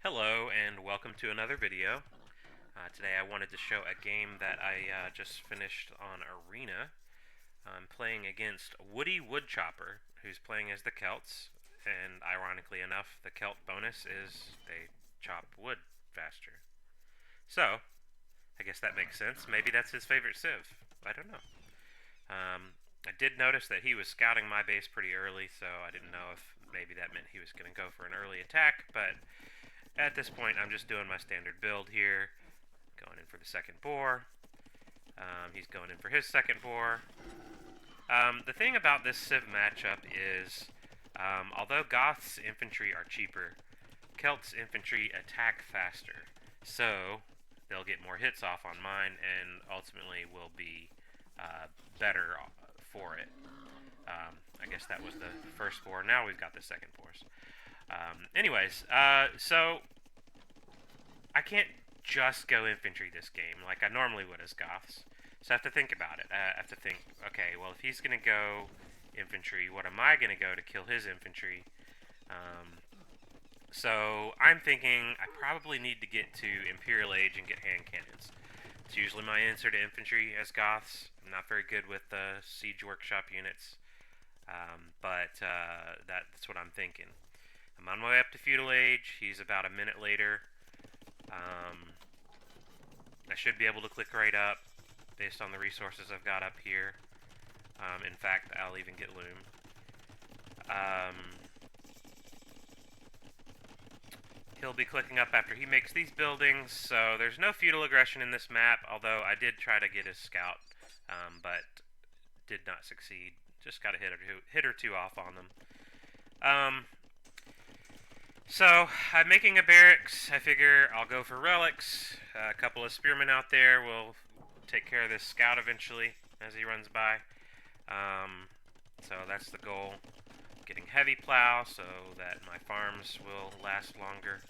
Hello and welcome to another video. Today I wanted to show a game that I just finished on Arena. I'm playing against Woody Woodchopper, who's playing as the Celts, and ironically enough, the Celt bonus is they chop wood faster. So, I guess that makes sense. Maybe that's his favorite civ. I don't know. I did notice that he was scouting my base pretty early, so I didn't know if maybe that meant he was going to go for an early attack, but at this point, I'm just doing my standard build here. Going in for the second boar. He's going in for his second boar. The thing about this Civ matchup is, although Goths infantry are cheaper, Celts infantry attack faster. So, they'll get more hits off on mine and ultimately will be better for it. I guess that was the first boar. Now we've got the second boars. So I can't just go infantry this game like I normally would as Goths. So I have to think about it. I have to think, okay, well, if he's going to go infantry, what am I going to go to kill his infantry? So I'm thinking I probably need to get to Imperial Age and get hand cannons. It's usually my answer to infantry as Goths. I'm not very good with siege workshop units, but that's what I'm thinking. I'm on my way up to Feudal Age. He's about a minute later. I should be able to click right up based on the resources I've got up here. In fact, I'll even get loom. He'll be clicking up after he makes these buildings, so there's no feudal aggression in this map, although I did try to get his scout, but did not succeed. Just got a hit or two off on them. So, I'm making a barracks. I figure I'll go for relics. A couple of spearmen out there will take care of this scout eventually as he runs by. So that's the goal. Getting heavy plow so that my farms will last longer.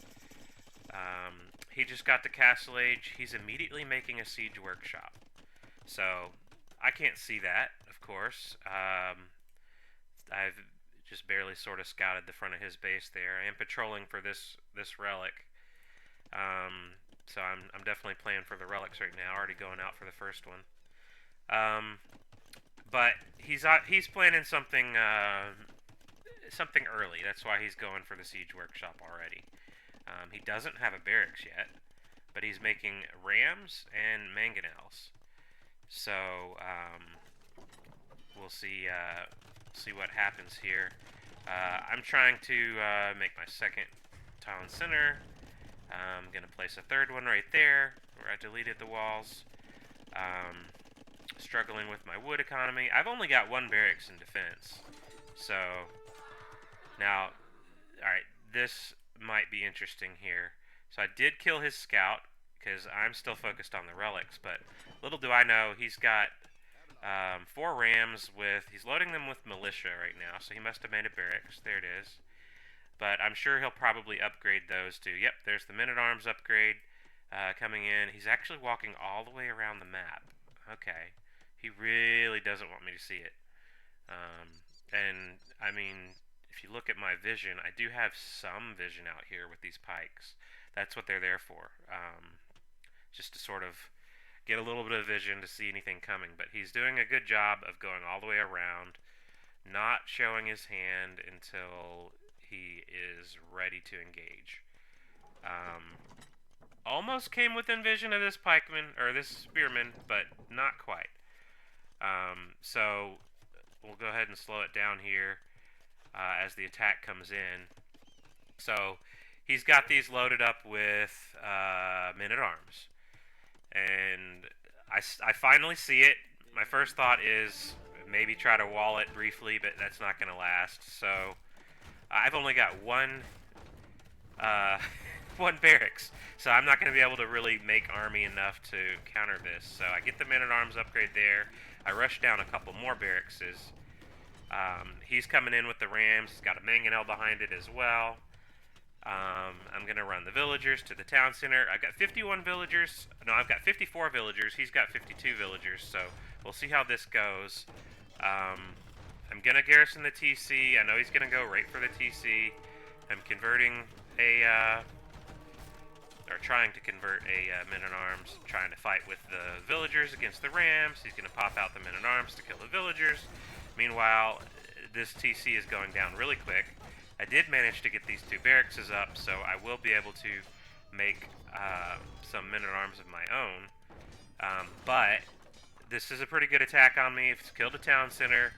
He just got to Castle Age. He's immediately making a siege workshop. So, I can't see that, of course. I've just barely sort of scouted the front of his base there. I am patrolling for this relic. So I'm definitely playing for the relics right now. Already going out for the first one. But he's planning something something early. That's why he's going for the siege workshop already. He doesn't have a barracks yet, but he's making rams and mangonels. So we'll see what happens here. I'm trying to make my second town center. I'm going to place a third one right there where I deleted the walls. Struggling with my wood economy. I've only got one barracks in defense. So, now, alright, this might be interesting here. So I did kill his scout because I'm still focused on the relics, but little do I know he's got 4 rams with, he's loading them with militia right now, so he must have made a barracks. There it is. But I'm sure he'll probably upgrade those too. Yep, there's the men-at-arms upgrade coming in. He's actually walking all the way around the map. Okay. He really doesn't want me to see it. And, I mean, if you look at my vision, I do have some vision out here with these pikes. That's what they're there for. Just to sort of get a little bit of vision to see anything coming. But he's doing a good job of going all the way around, not showing his hand until he is ready to engage. Almost came within vision of this pikeman, or this spearman, but not quite. So we'll go ahead and slow it down here as the attack comes in. So he's got these loaded up with men-at-arms. And I finally see it. My first thought is maybe try to wall it briefly, but that's not going to last. So I've only got one barracks, so I'm not going to be able to really make army enough to counter this. So I get the men-at-arms upgrade there. I rush down a couple more barracks. He's coming in with the rams. He's got a mangonel behind it as well. I'm going to run the villagers to the town center. I've got 51 villagers. No, I've got 54 villagers. He's got 52 villagers, so we'll see how this goes. I'm going to garrison the TC. I know he's going to go right for the TC. I'm converting a or trying to convert a men-at-arms, trying to fight with the villagers against the rams. He's going to pop out the men-at-arms to kill the villagers. Meanwhile, this TC is going down really quick. I did manage to get these 2 barracks up, so I will be able to make some men-at-arms of my own. But this is a pretty good attack on me. It's killed a town center.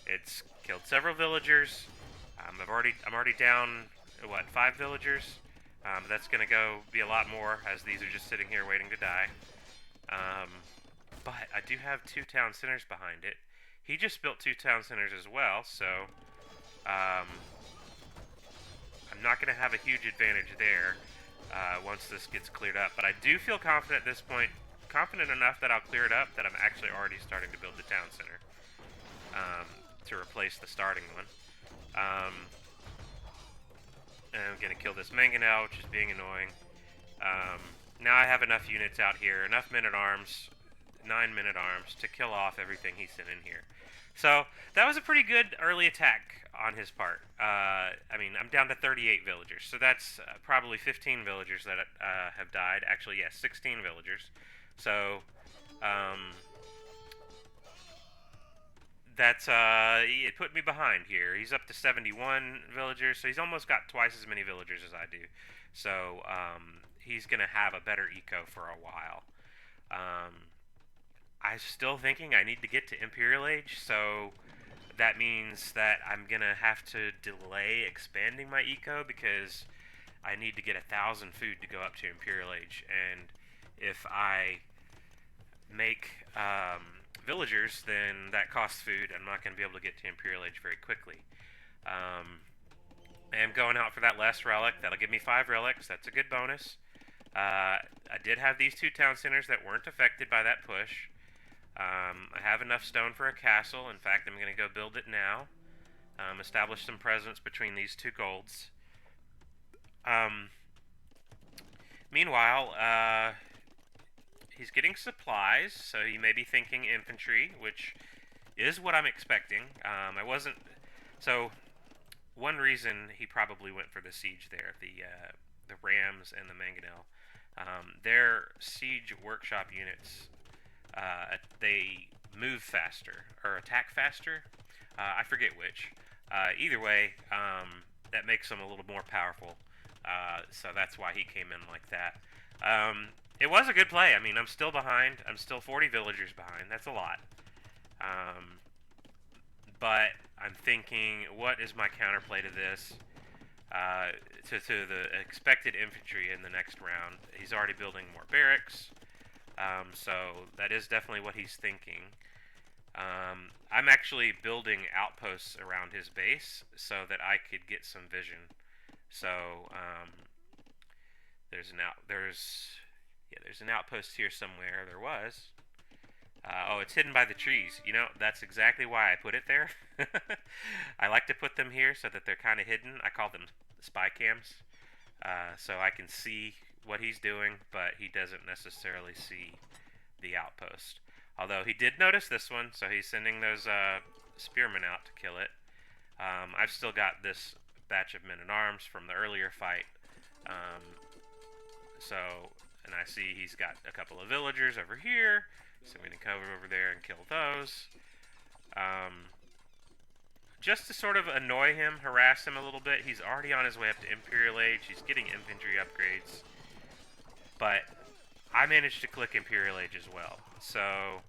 It's killed several villagers. I'm already down, what, 5 villagers? That's going to go be a lot more, as these are just sitting here waiting to die. But I do have 2 town centers behind it. He just built 2 town centers as well, so I'm not going to have a huge advantage there once this gets cleared up. But I do feel confident at this point, confident enough that I'll clear it up, that I'm actually already starting to build the town center to replace the starting one. And I'm going to kill this mangonel, which is being annoying. Now I have enough units out here, enough men-at-arms, 9 men-at-arms, to kill off everything he sent in here. So that was a pretty good early attack on his part. I mean, I'm down to 38 villagers, so that's probably 15 villagers that have died. Actually, yes, 16 villagers. So that's it put me behind here. He's up to 71 villagers, so he's almost got twice as many villagers as I do. So he's gonna have a better eco for a while. I'm still thinking I need to get to Imperial Age, so that means that I'm gonna have to delay expanding my eco because I need to get 1,000 food to go up to Imperial Age, and if I make villagers, then that costs food. I'm not going to be able to get to Imperial Age very quickly. I am going out for that last relic. That'll give me 5 relics. That's a good bonus. I did have these 2 town centers that weren't affected by that push. I have enough stone for a castle. In fact, I'm going to go build it now. Establish some presence between these 2 golds. Meanwhile, he's getting supplies, so he may be thinking infantry, which is what I'm expecting. I wasn't... So, one reason he probably went for the siege there, the rams and the mangonel, their siege workshop units, they move faster, or attack faster. I forget which. Either way, that makes them a little more powerful. So that's why he came in like that. It was a good play. I mean, I'm still behind. I'm still 40 villagers behind. That's a lot. But I'm thinking, what is my counterplay to this? To the expected infantry in the next round. He's already building more barracks. So that is definitely what he's thinking. I'm actually building outposts around his base so that I could get some vision. So there's an outpost here somewhere. There was. Oh, it's hidden by the trees. You know, that's exactly why I put it there. I like to put them here so that they're kind of hidden. I call them spy cams. So I can see what he's doing, but he doesn't necessarily see the outpost. Although he did notice this one, so he's sending those spearmen out to kill it. I've still got this batch of men-at-arms from the earlier fight. And I see he's got a couple of villagers over here, so I'm going to cover over there and kill those. Just to sort of annoy him, harass him a little bit. He's already on his way up to Imperial Age. He's getting infantry upgrades. But I managed to click Imperial Age as well. So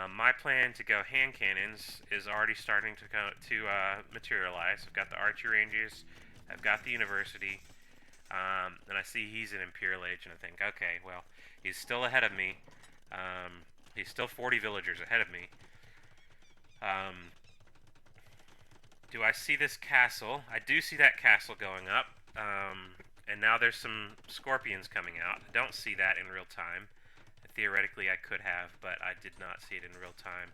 my plan to go hand cannons is already starting to materialize. I've got the archery ranges. I've got the university. And I see he's in Imperial Age, and I think, okay, well, he's still ahead of me. He's still 40 villagers ahead of me. Do I see this castle? I do see that castle going up. And now there's some scorpions coming out. I don't see that in real time. Theoretically, I could have, but I did not see it in real time.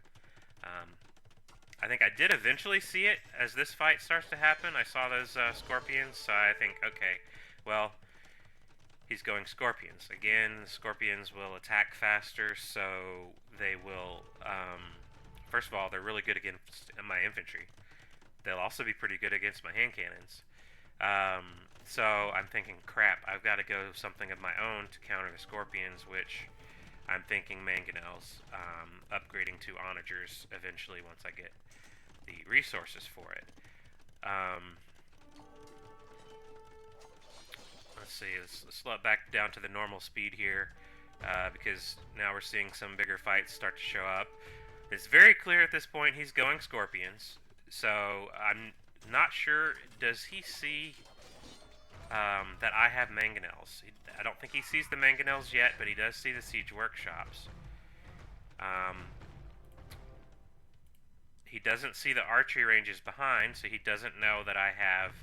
I think I did eventually see it as this fight starts to happen. I saw those scorpions, so I think, okay, well, he's going scorpions. Again, the scorpions will attack faster, so they will, first of all, they're really good against my infantry. They'll also be pretty good against my hand cannons. So I'm thinking, crap, I've got to go something of my own to counter the scorpions, which I'm thinking mangonels, upgrading to onagers eventually once I get the resources for it. Let's see, let's slow it back down to the normal speed here, because now we're seeing some bigger fights start to show up. It's very clear at this point he's going scorpions, so I'm not sure, does he see that I have mangonels? I don't think he sees the mangonels yet, but he does see the siege workshops. He doesn't see the archery ranges behind, so he doesn't know that I have...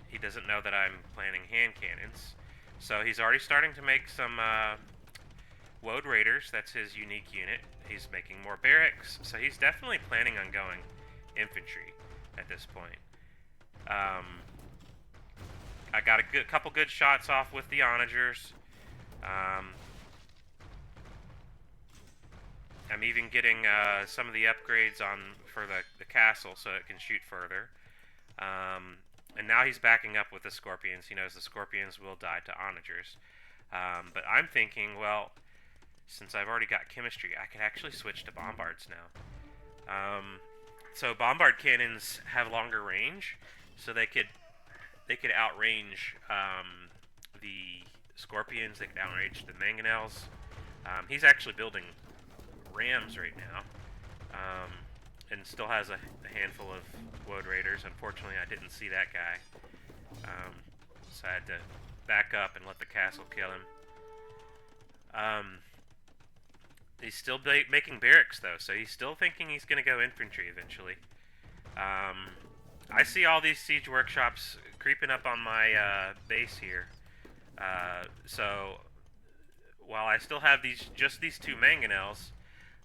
he doesn't know that I'm planning hand cannons. So he's already starting to make some Woad Raiders. That's his unique unit. He's making more barracks, so he's definitely planning on going infantry at this point. I got a couple good shots off with the onagers. I'm even getting some of the upgrades on for the castle so it can shoot further. And now he's backing up with the scorpions. He knows the scorpions will die to onagers. But I'm thinking, well, since I've already got chemistry, I could actually switch to bombards now. So bombard cannons have longer range, so they could outrange the scorpions. They could outrange the mangonels. He's actually building rams right now, and still has a handful of Woad Raiders. Unfortunately, I didn't see that guy, so I had to back up and let the castle kill him. He's still making barracks, though, so he's still thinking he's going to go infantry eventually. I see all these siege workshops creeping up on my base here. So while I still have just these two mangonels,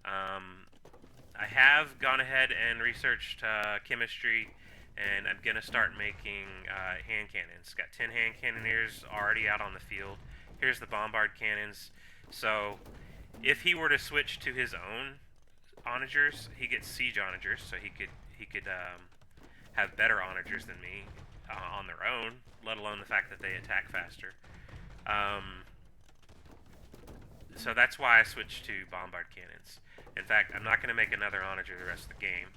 I have gone ahead and researched chemistry, and I'm going to start making hand cannons. Got 10 hand cannoneers already out on the field. Here's the bombard cannons. So if he were to switch to his own onagers, he gets siege onagers, so he could have better onagers than me on their own, let alone the fact that they attack faster. So that's why I switched to bombard cannons. In fact, I'm not going to make another onager the rest of the game.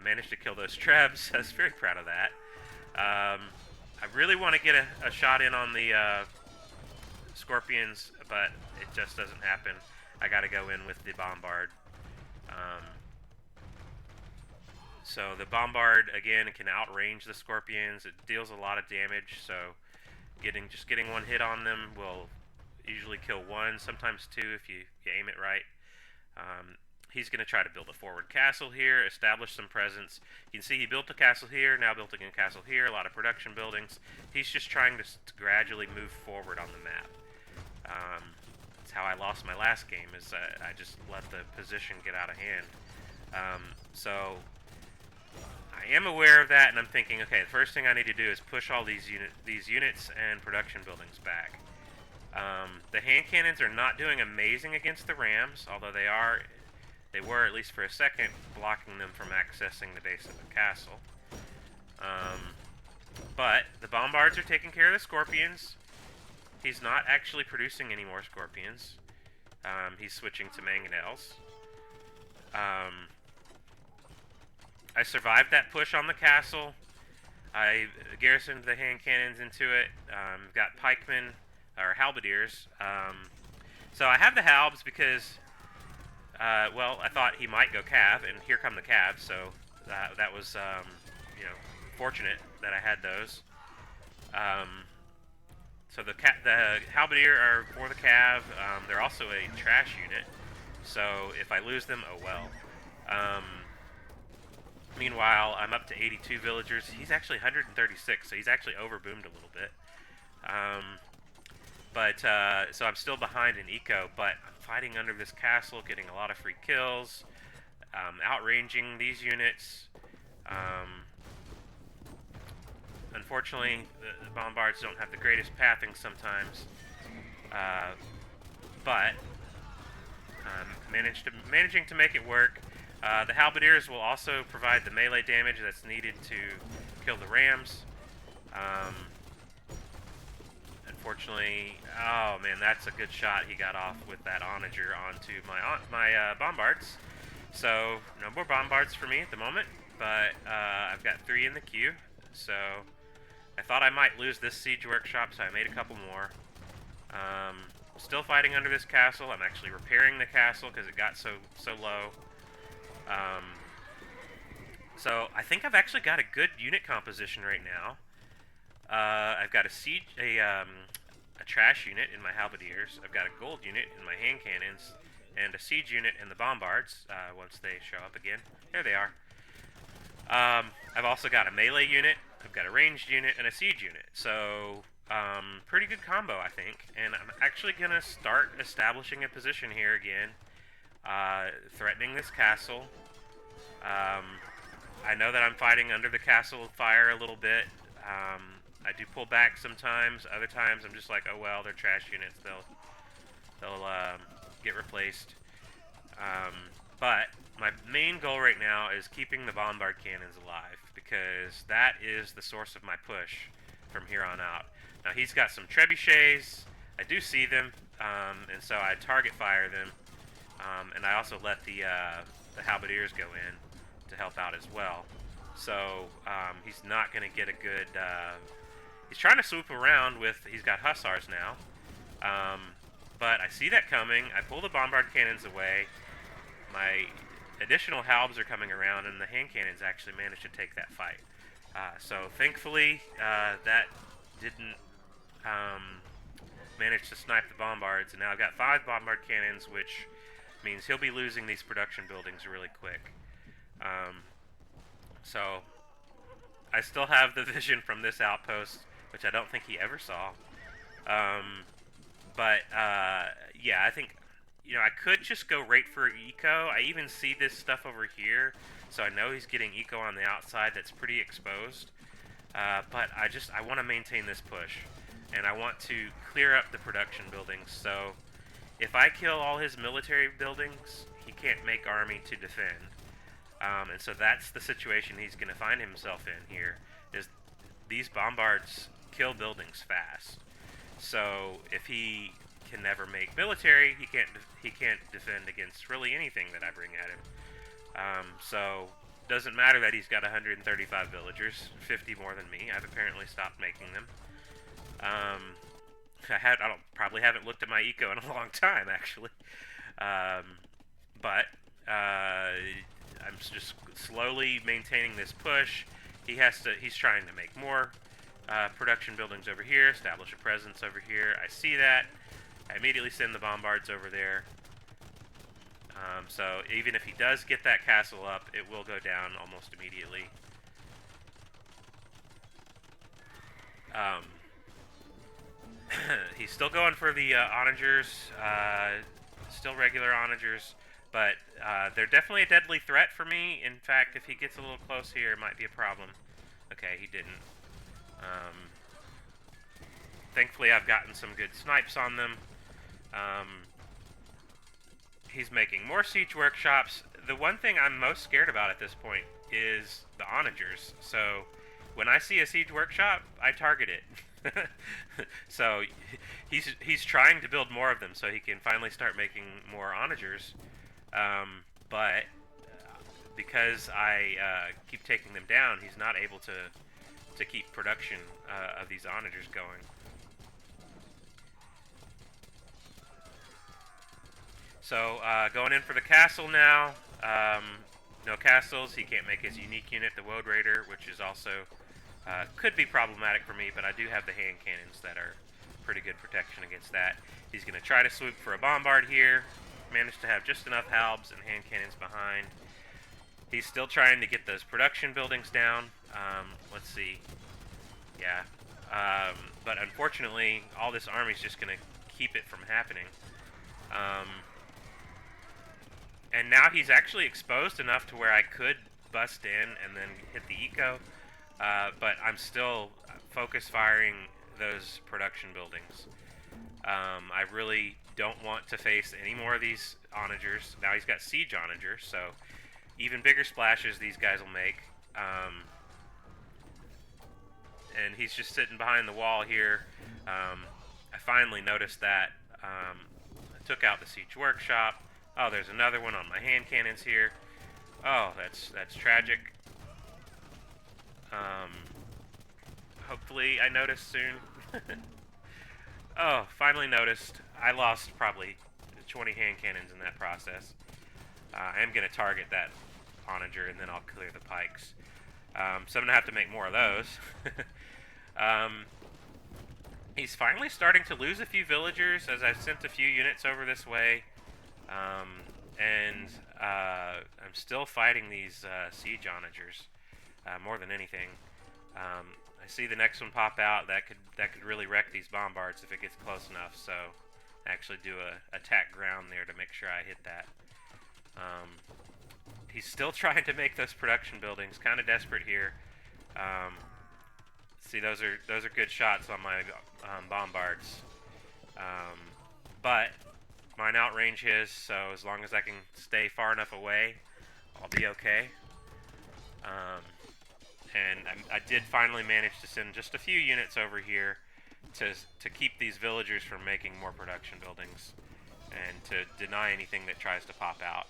Managed to kill those trebs. I was very proud of that. I really want to get a shot in on the scorpions, but it just doesn't happen. I got to go in with the bombard. So the bombard, again, can outrange the scorpions. It deals a lot of damage, so just getting one hit on them will usually kill one, sometimes two if you aim it right. He's going to try to build a forward castle here, establish some presence. You can see he built a castle here, now built a castle here, a lot of production buildings. He's just trying to gradually move forward on the map. That's how I lost my last game, is I just let the position get out of hand. So I am aware of that, and I'm thinking, okay, the first thing I need to do is push all these units and production buildings back. The hand cannons are not doing amazing against the rams, although they were, at least for a second, blocking them from accessing the base of the castle. But the bombards are taking care of the scorpions. He's not actually producing any more scorpions. He's switching to mangonels. I survived that push on the castle. I garrisoned the hand cannons into it. Got pikemen, or halberdiers. So I have the halbs because, well, I thought he might go cav, and here come the calves. So that was, fortunate that I had those. So the halberdier are for the cav. They're also a trash unit, so if I lose them, oh well. Meanwhile, I'm up to 82 villagers. He's actually 136, so he's actually overboomed a little bit. So I'm still behind in eco, but I'm fighting under this castle, getting a lot of free kills, outranging these units. Unfortunately, the bombards don't have the greatest pathing sometimes, but managing to make it work. The halberdiers will also provide the melee damage that's needed to kill the rams. Unfortunately, oh man, that's a good shot he got off with that onager onto my bombards. So no more bombards for me at the moment, but I've got 3 in the queue. So I thought I might lose this siege workshop, so I made a couple more. Still fighting under this castle. I'm actually repairing the castle because it got so low. So I think I've actually got a good unit composition right now. I've got a trash unit in my halberdiers. I've got a gold unit in my hand cannons, and a siege unit in the bombards. Once they show up again, there they are. I've also got a melee unit. I've got a ranged unit and a siege unit. So pretty good combo, I think. And I'm actually gonna start establishing a position here again, threatening this castle. I know that I'm fighting under the castle fire a little bit. I do pull back sometimes. Other times I'm just like, oh well, they're trash units. They'll get replaced. But my main goal right now is keeping the bombard cannons alive, because that is the source of my push from here on out. Now he's got some trebuchets. I do see them, and so I target fire them, and I also let the halberdiers go in to help out as well. So he's not going to get a good... he's trying to swoop around with... He's got hussars now. But I see that coming. I pull the bombard cannons away. My additional halbs are coming around, and the hand cannons actually managed to take that fight. So thankfully, that didn't manage to snipe the bombards. And now I've got 5 bombard cannons, which means he'll be losing these production buildings really quick. So I still have the vision from this outpost, which I don't think he ever saw. Yeah, I think, you know, I could just go right for eco. I even see this stuff over here, so I know he's getting eco on the outside that's pretty exposed. But I want to maintain this push, and I want to clear up the production buildings. So if I kill all his military buildings, he can't make army to defend. And so that's the situation he's going to find himself in here, is these bombards kill buildings fast. So if he can never make military, he can't defend against really anything that I bring at him. So doesn't matter that he's got 135 villagers, 50 more than me. I've apparently stopped making them. I probably haven't looked at my eco in a long time, actually. I'm just slowly maintaining this push. He's trying to make more production buildings over here, establish a presence over here. I see that. I immediately send the bombards over there. So even if he does get that castle up, it will go down almost immediately. He's still going for the onagers, still regular onagers, but they're definitely a deadly threat for me. In fact, if he gets a little close here, it might be a problem. Okay, he didn't. Thankfully, I've gotten some good snipes on them. He's making more siege workshops. The one thing I'm most scared about at this point is the onagers. So when I see a siege workshop, I target it. So he's trying to build more of them so he can finally start making more onagers. But because I keep taking them down, he's not able to keep production of these onagers going. So going in for the castle now. No castles. He can't make his unique unit, the Woad Raider, which is also could be problematic for me, but I do have the hand cannons that are pretty good protection against that. He's going to try to swoop for a bombard here. Managed to have just enough halbs and hand cannons behind. He's still trying to get those production buildings down. Let's see. Yeah. But unfortunately, all this army's just going to keep it from happening. And now he's actually exposed enough to where I could bust in and then hit the eco. But I'm still focus firing those production buildings. I really don't want to face any more of these onagers. Now he's got siege onagers, so even bigger splashes these guys will make. Um, and he's just sitting behind the wall here. I finally noticed that. I took out the siege workshop. Oh, there's another one on my hand cannons here. Oh, that's tragic. Um, hopefully I notice soon. Oh, finally noticed. I lost probably 20 hand cannons in that process. I am going to target that onager and then I'll clear the pikes. So I'm going to have to make more of those. um, he's finally starting to lose a few villagers as I've sent a few units over this way. And I'm still fighting these siege onagers more than anything. I see the next one pop out. That could really wreck these bombards if it gets close enough. So I actually do a attack ground there to make sure I hit that. He's still trying to make those production buildings. Kind of desperate here. See, those are good shots on my bombards. But mine outrange his, so as long as I can stay far enough away, I'll be okay. And I did finally manage to send just a few units over here to keep these villagers from making more production buildings and to deny anything that tries to pop out.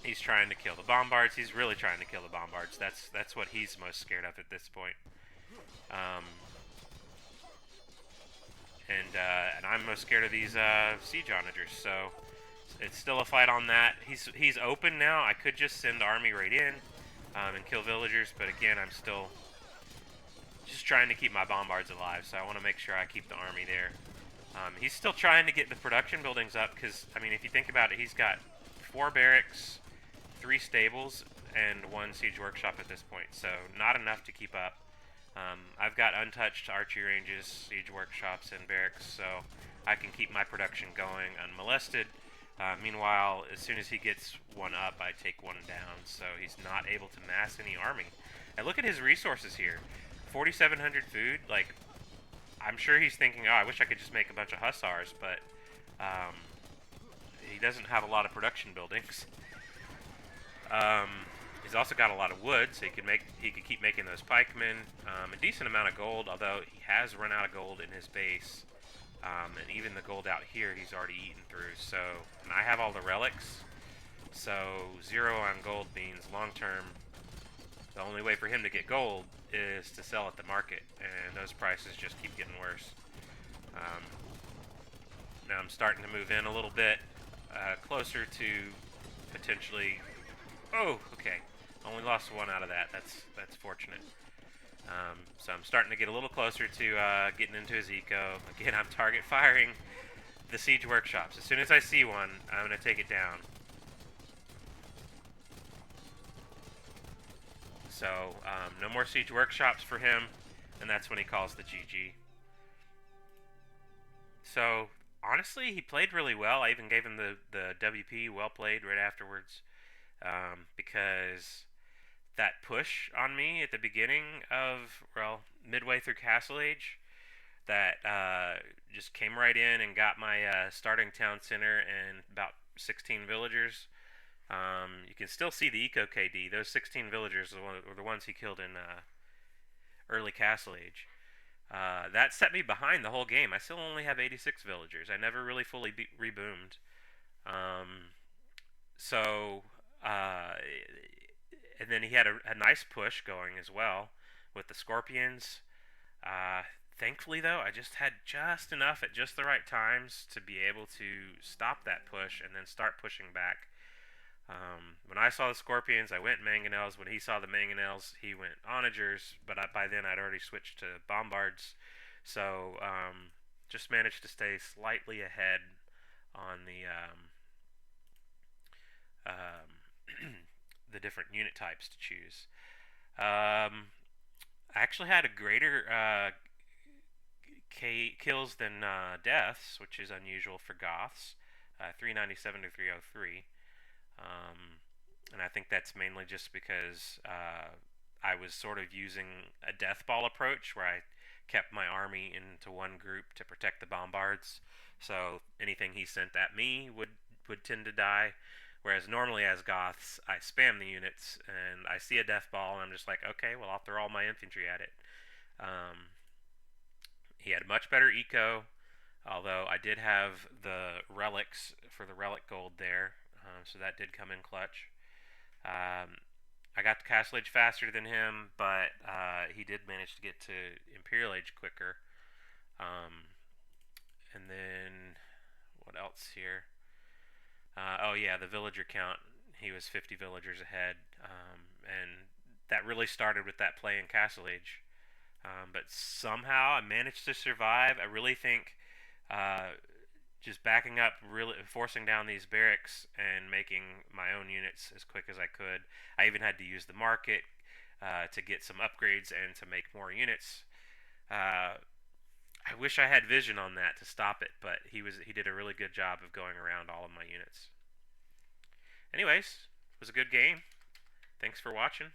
He's trying to kill the bombards. He's really trying to kill the bombards. That's what he's most scared of at this point. And I'm most scared of these siege onagers. So it's still a fight on that. He's open now. I could just send army right in and kill villagers, but again, I'm still just trying to keep my bombards alive. So I want to make sure I keep the army there. He's still trying to get the production buildings up because, I mean, if you think about it, he's got 4 barracks, 3 stables, and 1 siege workshop at this point. So not enough to keep up. I've got untouched archery ranges, siege workshops, and barracks, so I can keep my production going unmolested. Meanwhile, as soon as he gets one up, I take one down, so he's not able to mass any army. And look at his resources here. 4,700 food, like, I'm sure he's thinking, oh, I wish I could just make a bunch of hussars, but he doesn't have a lot of production buildings. He's also got a lot of wood, so he could keep making those pikemen. A decent amount of gold, although he has run out of gold in his base. And even the gold out here he's already eaten through. So, and I have all the relics. So 0 on gold means long term, the only way for him to get gold is to sell at the market. And those prices just keep getting worse. Now I'm starting to move in a little bit closer to potentially... Oh, okay. Only lost 1 out of that. That's fortunate. So I'm starting to get a little closer to getting into his eco. Again, I'm target firing the siege workshops. As soon as I see one, I'm going to take it down. So no more siege workshops for him, and that's when he calls the GG. So honestly, he played really well. I even gave him the WP, well played, right afterwards. Because that push on me at the beginning of, well, midway through Castle Age, that just came right in and got my starting town center and about 16 villagers. You can still see the eco KD. Those 16 villagers were the ones he killed in early Castle Age. That set me behind the whole game. I still only have 86 villagers. I never really fully reboomed. So and then he had a nice push going as well with the scorpions. Thankfully, though, I just had just enough at just the right times to be able to stop that push and then start pushing back. When I saw the scorpions, I went mangonels. When he saw the mangonels, he went onagers. But by then, I'd already switched to bombards. So just managed to stay slightly ahead on the different unit types to choose. I actually had a greater kills than deaths, which is unusual for Goths, 397 to 303. And I think that's mainly just because I was sort of using a death ball approach where I kept my army into one group to protect the bombards. So anything he sent at me would tend to die, Whereas normally as Goths, I spam the units and I see a death ball and I'm just like, okay, well I'll throw all my infantry at it. Um, he had much better eco, although I did have the relics for the relic gold there, so that did come in clutch. Um, I got to Castle Age faster than him, but he did manage to get to Imperial Age quicker. Um, and then what else here? Oh yeah, the villager count. He was 50 villagers ahead, and that really started with that play in Castle Age. But somehow I managed to survive. I really think uh, just backing up, really forcing down these barracks and making my own units as quick as I could. I even had to use the market to get some upgrades and to make more units. Uh, I wish I had vision on that to stop it, but he did a really good job of going around all of my units. Anyways, it was a good game. Thanks for watching.